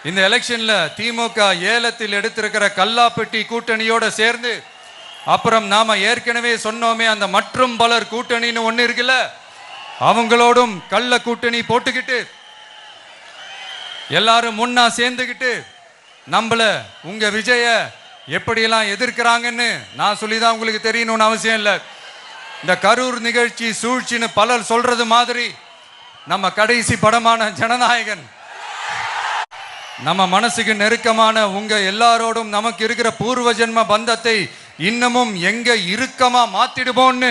இந்த எலெக்ஷன்ல திமுக ஏலத்தில் எடுத்திருக்கிற கல்லாப்பெட்டி கூட்டணியோட சேர்ந்து அப்புறம் நாம ஏற்கனவே சொன்னோமே அந்த மற்றும் பலர் கூட்டணின்னு ஒண்ணு இருக்குல்ல, அவங்களோடும் கள்ள கூட்டணி போட்டுக்கிட்டு எல்லாரும் முன்னா சேர்ந்துக்கிட்டு நம்மள உங்க விஜய எப்படியெல்லாம் எதிர்க்கிறாங்கன்னு நான் சொல்லிதான் உங்களுக்கு தெரியணும்னு அவசியம் இல்லை. இந்த கரூர் நிகழ்ச்சி சூழ்ச்சின்னு பலர் சொல்றது மாதிரி நம்ம கடைசி படமான ஜனநாயகன் நம்ம மனசுக்கு நெருக்கமான உங்க எல்லாரோடும் நமக்கு இருக்கிற பூர்வ ஜென்ம பந்தத்தை இன்னமும் எங்க இறுக்கமா மாத்திடுமோன்னு,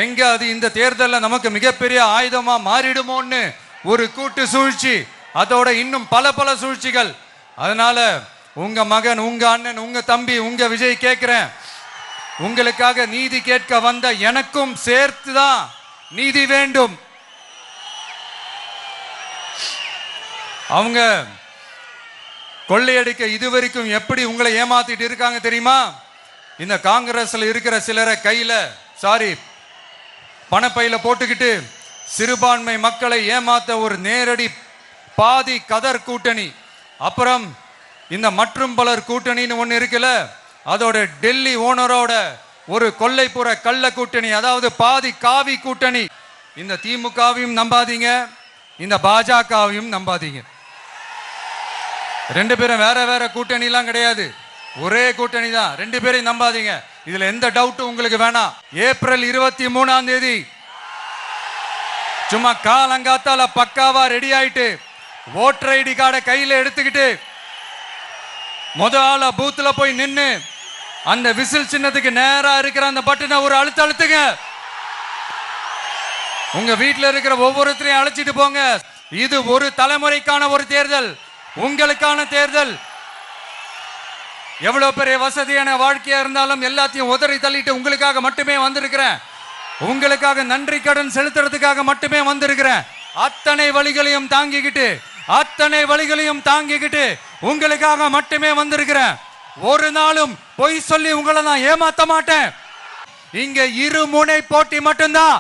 எங்க அது இந்த தேர்தலில் நமக்கு மிகப்பெரிய ஆயுதமா மாறிடுமோன்னு ஒரு கூட்டு சூழ்ச்சி, அதோட இன்னும் பல பல சூழ்ச்சிகள். அதனால உங்க மகன், உங்க அண்ணன், உங்க தம்பி, உங்க விஜய் கேட்கிறேன், உங்களுக்காக நீதி கேட்க வந்த எனக்கும் சேர்த்துதான் நீதி வேண்டும். அவங்க கொள்ளையடிக்க இதுவரைக்கும் எப்படி உங்களை ஏமாத்திட்டு இருக்காங்க தெரியுமா? இந்த காங்கிரஸ்ல இருக்கிற சிலரை கையில பணப்பையில போட்டுக்கிட்டு சிறுபான்மை மக்களை ஏமாத்த ஒரு நேரடி பாதி கதர் கூட்டணி, அப்புறம் இந்த மற்றும் பலர் கூட்டணின்னு ஒன்று இருக்குல்ல, அதோட டெல்லி ஓனரோட ஒரு கொள்ளைப்புற கள்ள கூட்டணி, அதாவது பாதி காவி கூட்டணி. இந்த திமுகவையும் நம்பாதீங்க, இந்த பாஜகவையும் நம்பாதீங்க. ரெண்டு பேரும் வேற வேற கூட்டணி எல்லாம் கிடையாது, ஒரே கூட்டணி தான். ரெண்டு பேரையும் நம்பாதீங்க, இதுல எந்த டவுட்டும் உங்களுக்கு வேணாம். ஏப்ரல் 23 சும்மா காலங்காத்தால பக்காவா ரெடி ஆயிட்டு ஓட்டர் ஐடி கார்டை கையில எடுத்துக்கிட்டு முதல்ல பூத்துல போய் நின்னு அந்த விசில் சின்னத்துக்கு நேரா இருக்கிற அந்த பட்டனை ஒரு அழுத்துங்க. உங்க வீட்டுல இருக்கிற ஒவ்வொருத்தரையும் அழைச்சிட்டு போங்க. இது ஒரு தலைமுறைக்கான ஒரு தேர்தல், உங்களுக்கான தேர்தல். எவ்வளவு பெரிய வசதியான வாழ்க்கையா இருந்தாலும் எல்லாத்தையும் உதறி தள்ளிட்டு உங்களுக்காக மட்டுமே வந்திருக்கிறேன், உங்களுக்காக நன்றி கடன் செலுத்துறதுக்காக மட்டுமே வந்திருக்கிறேன். அத்தனை வழிகளையும் தாங்கிக்கிட்டு உங்களுக்காக மட்டுமே வந்திருக்கிறேன். ஒரு நாளும் பொய் சொல்லி உங்களை நான் ஏமாத்த மாட்டேன். இங்க இரு முனை போட்டி மட்டும்தான்.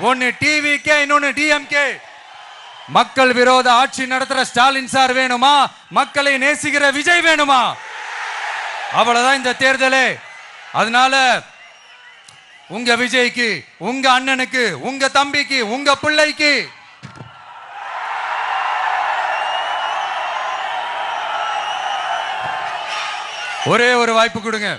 ஒன்னு டிவிகே, இன்னொன்னு டிஎம்கே. மக்கள் விரோத ஆட்சி நடத்துற ஸ்டாலின் சார் வேணுமா, மக்களை நேசிக்கிற விஜய் வேணுமா? அவ்வளவுதான் இந்த தேர்தலே. அதனால உங்க விஜய்க்கு, உங்க அண்ணனுக்கு, உங்க தம்பிக்கு, உங்க பிள்ளைக்கு ஒரே ஒரு வாய்ப்பு கொடுங்க.